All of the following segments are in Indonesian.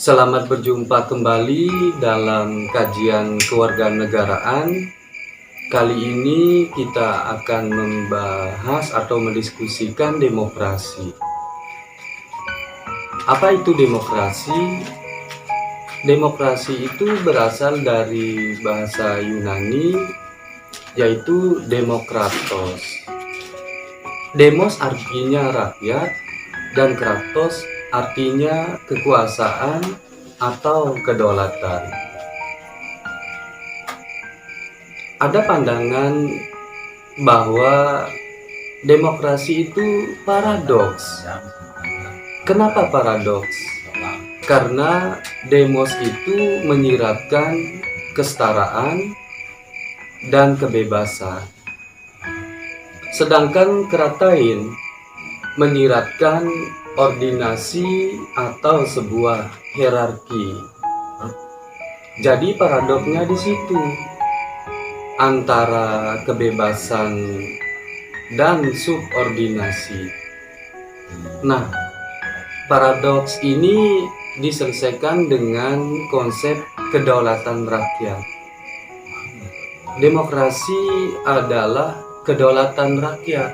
Selamat berjumpa kembali dalam kajian kewarganegaraan. Kali ini kita akan membahas atau mendiskusikan demokrasi. Apa itu demokrasi? Demokrasi itu berasal dari bahasa Yunani, yaitu demokratos. Demos artinya rakyat dan kratos artinya kekuasaan atau kedaulatan. Ada pandangan bahwa demokrasi itu paradoks. Kenapa paradoks? Karena demos itu menyiratkan kesetaraan dan kebebasan. Sedangkan kratein menyiratkan ordinasi atau sebuah hierarki. Jadi paradoksnya di situ antara kebebasan dan subordinasi. Nah, paradoks ini diselesaikan dengan konsep kedaulatan rakyat. Demokrasi adalah kedaulatan rakyat.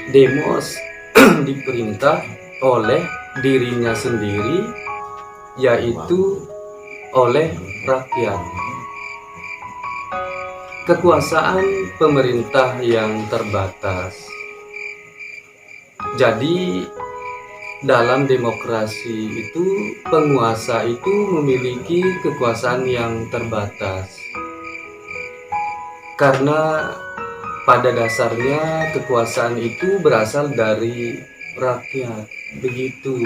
Demos diperintah oleh dirinya sendiri, yaitu oleh rakyat. Kekuasaan pemerintah yang terbatas. Jadi dalam demokrasi itu penguasa itu memiliki kekuasaan yang terbatas. Karena pada dasarnya kekuasaan itu berasal dari rakyat. Begitu.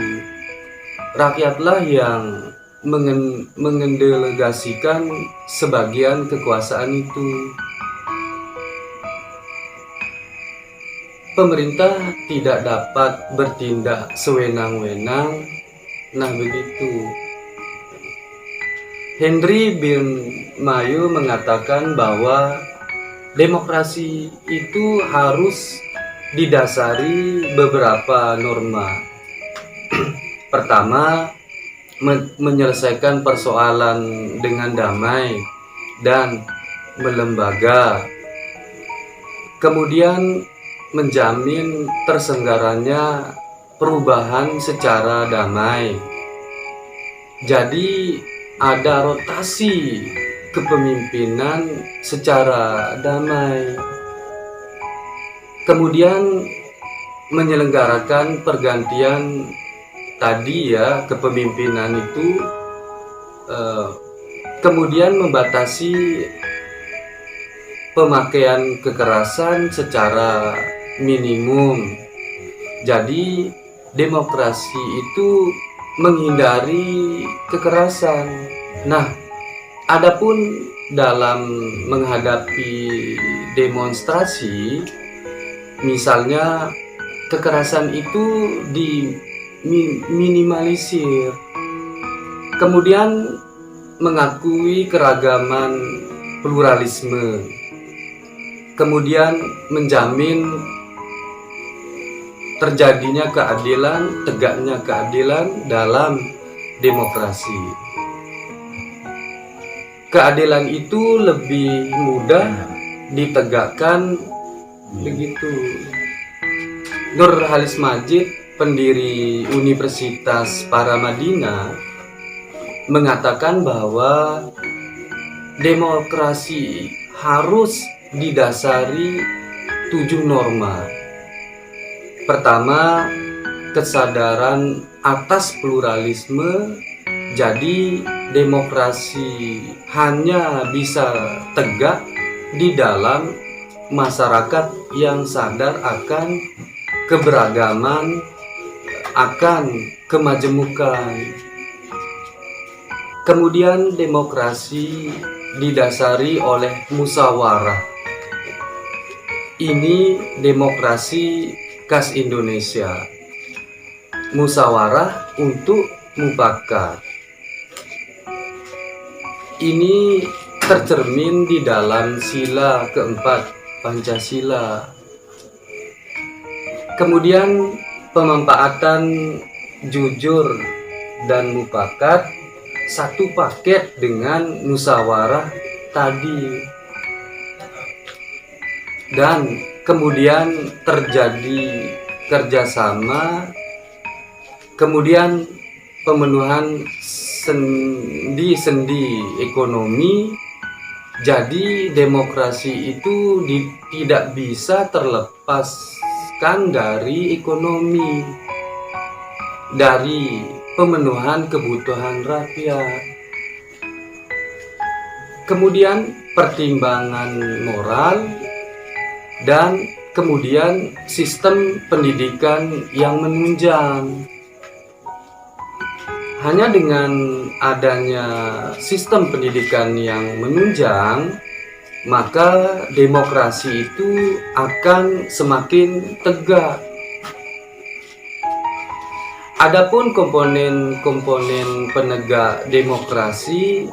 Rakyatlah yang mengedelegasikan sebagian kekuasaan itu. Pemerintah tidak dapat bertindak sewenang-wenang. Nah, begitu. Henry bin Mayo mengatakan bahwa demokrasi itu harus didasari beberapa norma. Pertama, menyelesaikan persoalan dengan damai dan melembaga. Kemudian, menjamin terselenggaranya perubahan secara damai. Jadi, ada rotasi kepemimpinan secara damai. Kemudian menyelenggarakan pergantian tadi ya, kepemimpinan itu, kemudian membatasi pemakaian kekerasan secara minimum. Jadi demokrasi itu menghindari kekerasan. Nah, adapun dalam menghadapi demonstrasi, misalnya kekerasan itu diminimalisir, kemudian mengakui keragaman pluralisme, kemudian menjamin terjadinya keadilan, tegaknya keadilan dalam demokrasi. Keadilan itu lebih mudah ditegakkan begitu. Nurhalis Majid, pendiri Universitas Paramadina, mengatakan bahwa demokrasi harus didasari 7 norma. Pertama, kesadaran atas pluralisme. Jadi demokrasi hanya bisa tegak di dalam masyarakat yang sadar akan keberagaman, akan kemajemukan. Kemudian demokrasi didasari oleh musyawarah. Ini demokrasi khas Indonesia. Musyawarah untuk mufakat. Ini tercermin di dalam sila keempat Pancasila. Kemudian pemanfaatan jujur dan mufakat satu paket dengan musyawarah tadi, dan kemudian terjadi kerjasama, kemudian pemenuhan sendi-sendi ekonomi. Jadi demokrasi itu tidak bisa terlepaskan dari ekonomi, dari pemenuhan kebutuhan rakyat. Kemudian pertimbangan moral, dan kemudian sistem pendidikan yang menunjang. Hanya dengan adanya sistem pendidikan yang menunjang, maka demokrasi itu akan semakin tegak. Adapun komponen-komponen penegak demokrasi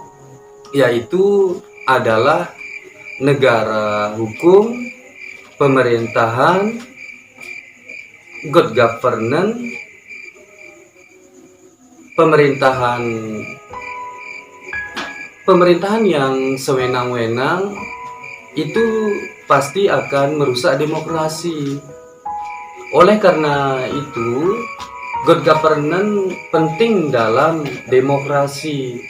yaitu adalah negara hukum, pemerintahan, good governance, pemerintahan yang sewenang-wenang itu pasti akan merusak demokrasi. Oleh karena itu, good governance penting dalam demokrasi.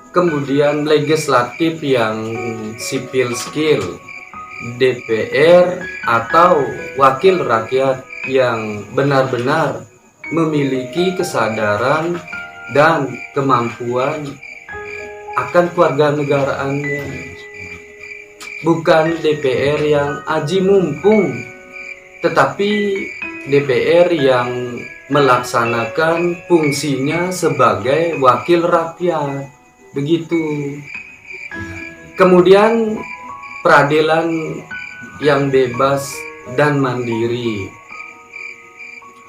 Kemudian legislatif yang sipil skill, DPR atau wakil rakyat yang benar-benar memiliki kesadaran dan kemampuan akan kewarganegaraannya. Bukan DPR yang aji mumpung, tetapi DPR yang melaksanakan fungsinya sebagai wakil rakyat. Begitu. Kemudian peradilan yang bebas dan mandiri,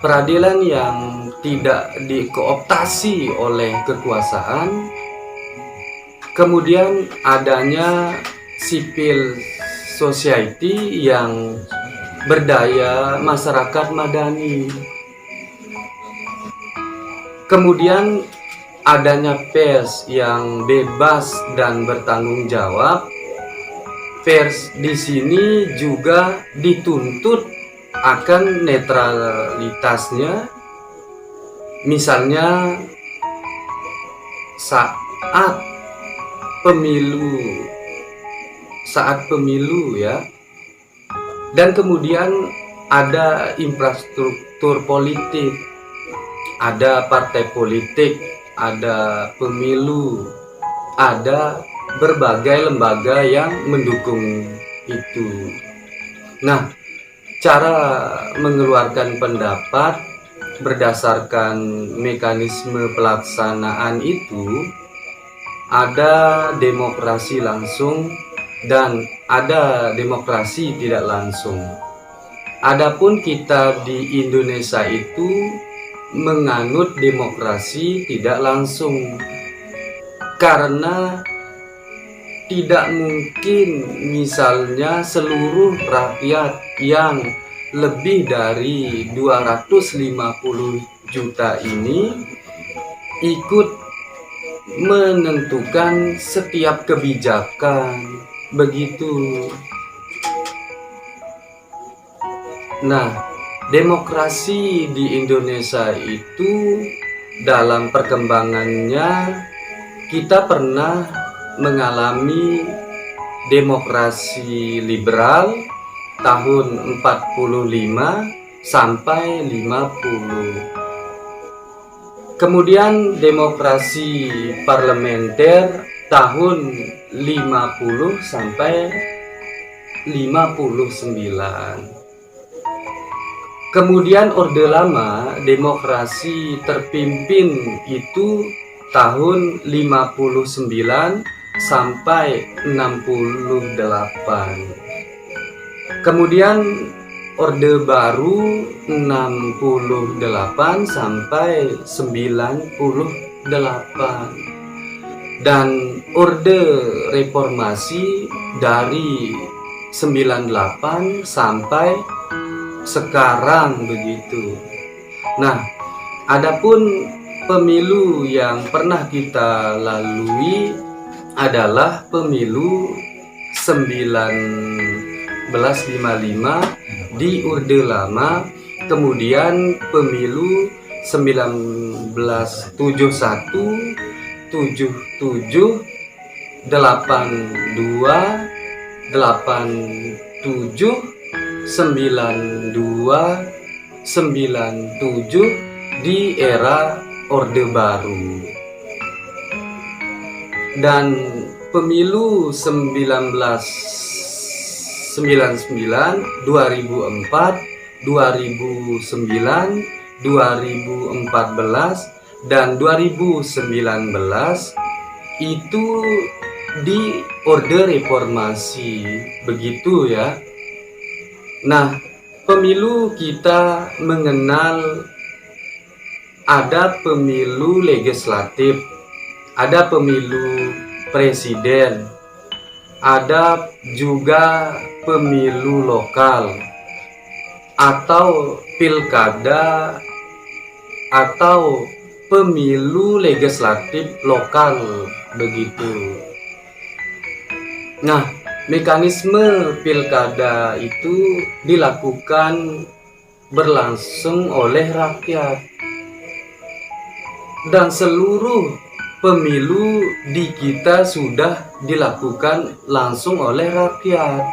peradilan yang tidak dikooptasi oleh kekuasaan, kemudian adanya civil society yang berdaya masyarakat madani, kemudian adanya pers yang bebas dan bertanggung jawab. Pers di sini juga dituntut akan netralitasnya. Misalnya saat pemilu ya. Dan kemudian ada infrastruktur politik, ada partai politik, ada pemilu, ada berbagai lembaga yang mendukung itu. Nah, cara mengeluarkan pendapat berdasarkan mekanisme pelaksanaan itu ada demokrasi langsung dan ada demokrasi tidak langsung. Adapun kita di Indonesia itu menganut demokrasi tidak langsung, karena tidak mungkin misalnya seluruh rakyat yang lebih dari 250 juta ini ikut menentukan setiap kebijakan, begitu. Nah, demokrasi di Indonesia itu dalam perkembangannya kita pernah mengalami demokrasi liberal tahun 45 sampai 50. Kemudian demokrasi parlementer tahun 50 sampai 59. Kemudian Orde Lama, demokrasi terpimpin itu tahun 59 sampai 68. Kemudian Orde Baru 68 sampai 98. Dan Orde Reformasi dari 98 sampai sekarang, begitu. Nah, Adapun pemilu yang pernah kita lalui adalah pemilu 1955 di Orde Lama, kemudian pemilu 1971, 77, 82, 87, 92, 97 di era Orde Baru. Dan pemilu 1999, 2004, 2009, 2014, dan 2019 itu di Orde Reformasi, begitu ya. Nah, pemilu kita mengenal ada pemilu legislatif, ada pemilu presiden, ada juga pemilu lokal atau pilkada atau pemilu legislatif lokal, begitu. Nah, mekanisme pilkada itu dilakukan berlangsung oleh rakyat, dan seluruh pemilu di kita sudah dilakukan langsung oleh rakyat.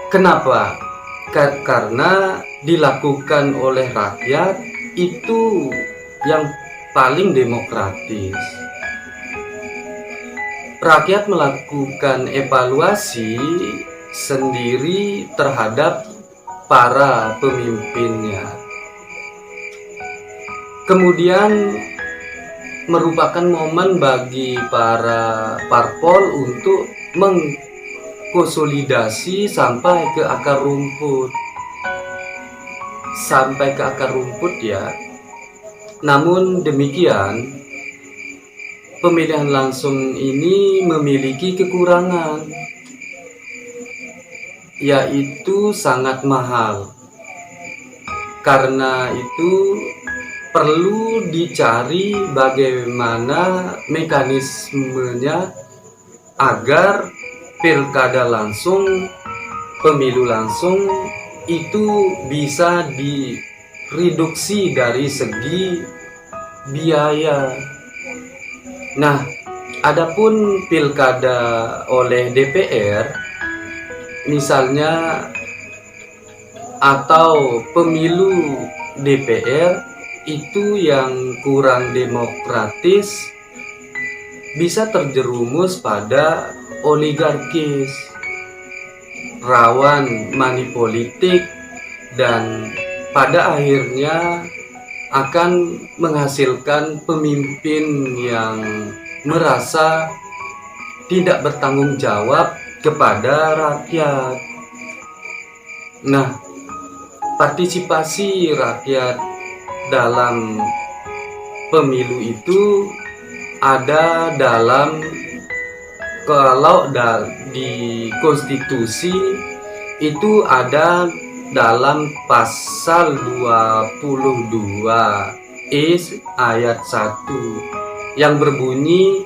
Kenapa? Karena dilakukan oleh rakyat itu yang paling demokratis. Rakyat melakukan evaluasi sendiri terhadap para pemimpinnya. Kemudian merupakan momen bagi para parpol untuk mengkonsolidasi sampai ke akar rumput. Sampai ke akar rumput ya. Namun demikian, pemilihan langsung ini memiliki kekurangan, yaitu sangat mahal. Karena itu perlu dicari bagaimana mekanismenya agar pilkada langsung, pemilu langsung itu bisa direduksi dari segi biaya. Nah, adapun pilkada oleh DPR misalnya atau pemilu DPR itu yang kurang demokratis, bisa terjerumus pada oligarkis, rawan manipolitik, dan pada akhirnya akan menghasilkan pemimpin yang merasa tidak bertanggung jawab kepada rakyat. Nah, partisipasi rakyat dalam pemilu itu ada dalam, kalau di konstitusi itu ada dalam pasal 22 ayat 1 yang berbunyi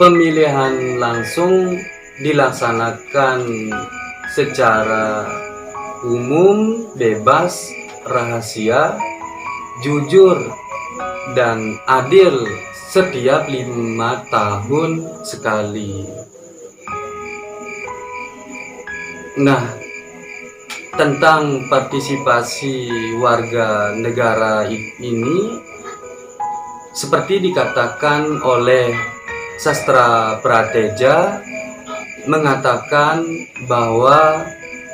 pemilihan langsung dilaksanakan secara umum, bebas, rahasia, jujur, dan adil setiap 5 tahun sekali. Nah, tentang partisipasi warga negara ini, seperti dikatakan oleh Sastra Prateja, mengatakan bahwa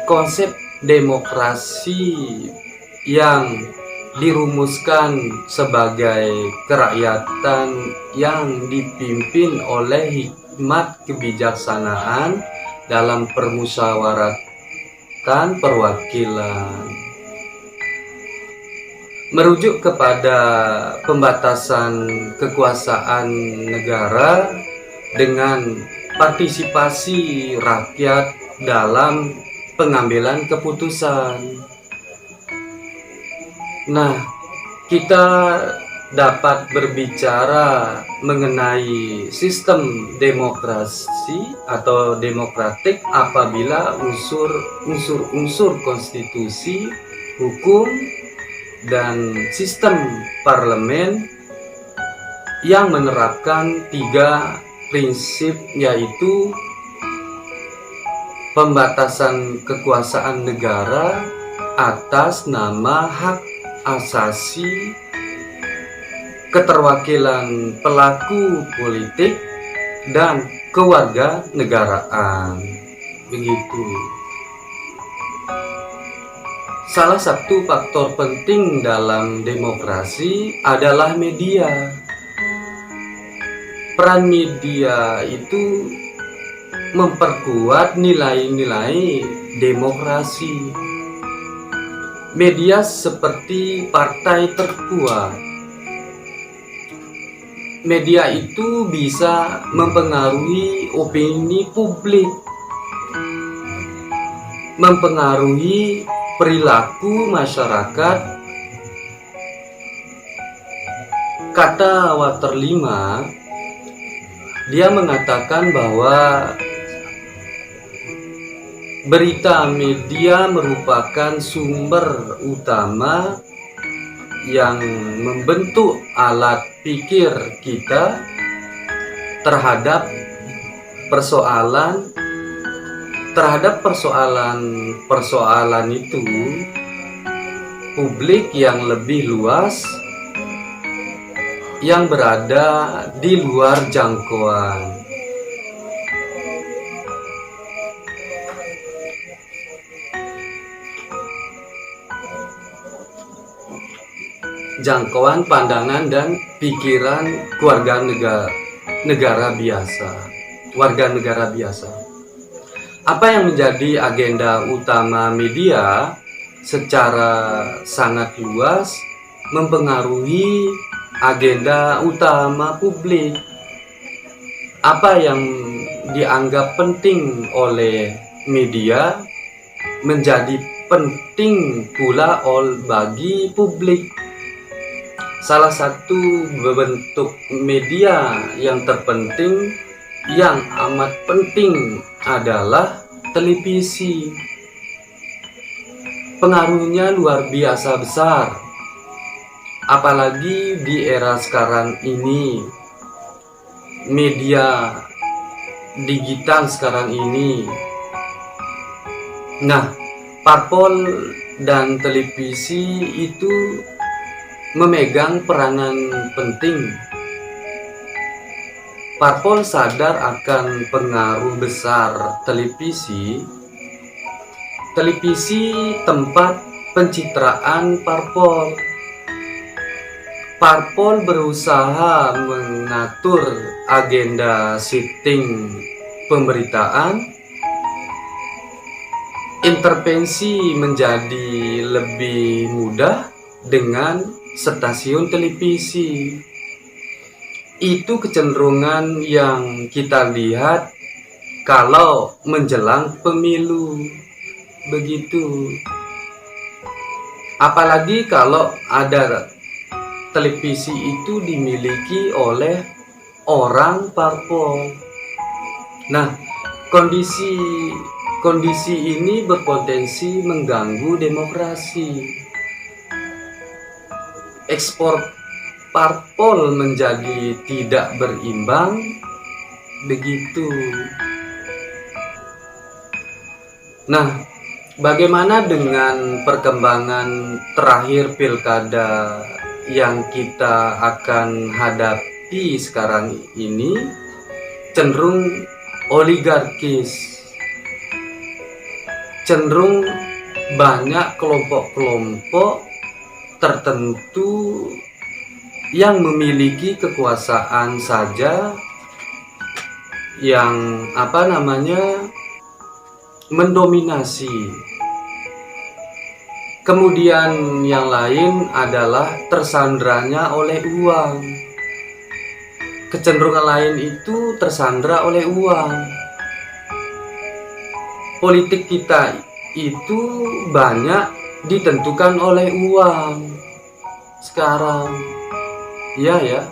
konsep demokrasi yang dirumuskan sebagai kerakyatan yang dipimpin oleh hikmat kebijaksanaan dalam permusyawaratan perwakilan, merujuk kepada pembatasan kekuasaan negara dengan partisipasi rakyat dalam pengambilan keputusan. Nah, kita dapat berbicara mengenai sistem demokrasi atau demokratik apabila unsur-unsur konstitusi, hukum, dan sistem parlemen yang menerapkan 3 prinsip, yaitu pembatasan kekuasaan negara atas nama hak asasi, keterwakilan pelaku politik, dan kewarganegaraan. Begitu. Salah satu faktor penting dalam demokrasi adalah media. Peran media itu memperkuat nilai-nilai demokrasi. Media seperti partai terkuat. Media itu bisa mempengaruhi opini publik, mempengaruhi perilaku masyarakat. Kata Walter Lima, dia mengatakan bahwa berita media merupakan sumber utama yang membentuk alat pikir kita terhadap persoalan itu, publik yang lebih luas yang berada di luar jangkauan. Jangkauan pandangan dan pikiran warga negara biasa. Apa yang menjadi agenda utama media secara sangat luas mempengaruhi agenda utama publik. Apa yang dianggap penting oleh media menjadi penting pula bagi publik. Salah satu bentuk media yang terpenting, yang amat penting adalah televisi. Pengaruhnya luar biasa besar, apalagi di era sekarang ini, media digital sekarang ini. Nah, parpol dan televisi itu memegang peranan penting. Parpol sadar akan pengaruh besar televisi. Televisi tempat pencitraan parpol. Parpol berusaha mengatur agenda setting pemberitaan. Intervensi menjadi lebih mudah dengan stasiun televisi. Itu kecenderungan yang kita lihat kalau menjelang pemilu. Begitu. Apalagi kalau ada televisi itu dimiliki oleh orang parpol. Nah, kondisi ini berpotensi mengganggu demokrasi. Ekspor parpol menjadi tidak berimbang. Begitu. Nah, bagaimana dengan perkembangan terakhir pilkada yang kita akan hadapi sekarang ini? Cenderung oligarkis, cenderung banyak kelompok-kelompok tertentu yang memiliki kekuasaan saja, yang mendominasi. Kemudian yang lain adalah tersandranya oleh uang. Kecenderungan lain itu tersandra oleh uang. Politik kita itu banyak ditentukan oleh uang. sekarang. Ya.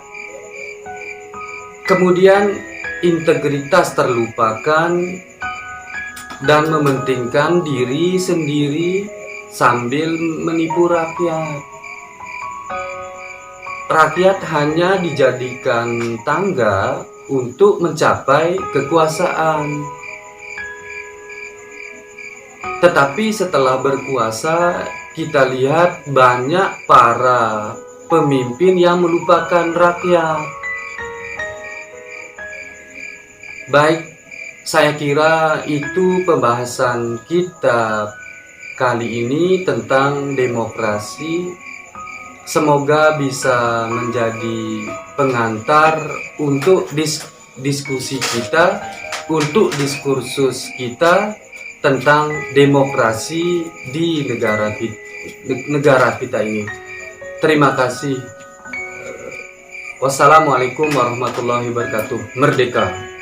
Kemudian integritas terlupakan dan mementingkan diri sendiri sambil menipu rakyat. Rakyat hanya dijadikan tangga untuk mencapai kekuasaan. Tetapi setelah berkuasa, kita lihat banyak para pemimpin yang melupakan rakyat. Baik, saya kira itu pembahasan kita kali ini tentang demokrasi. Semoga bisa menjadi pengantar untuk diskusi kita, untuk diskursus kita tentang demokrasi di negara kita ini. Terima kasih. Wassalamualaikum warahmatullahi wabarakatuh. Merdeka!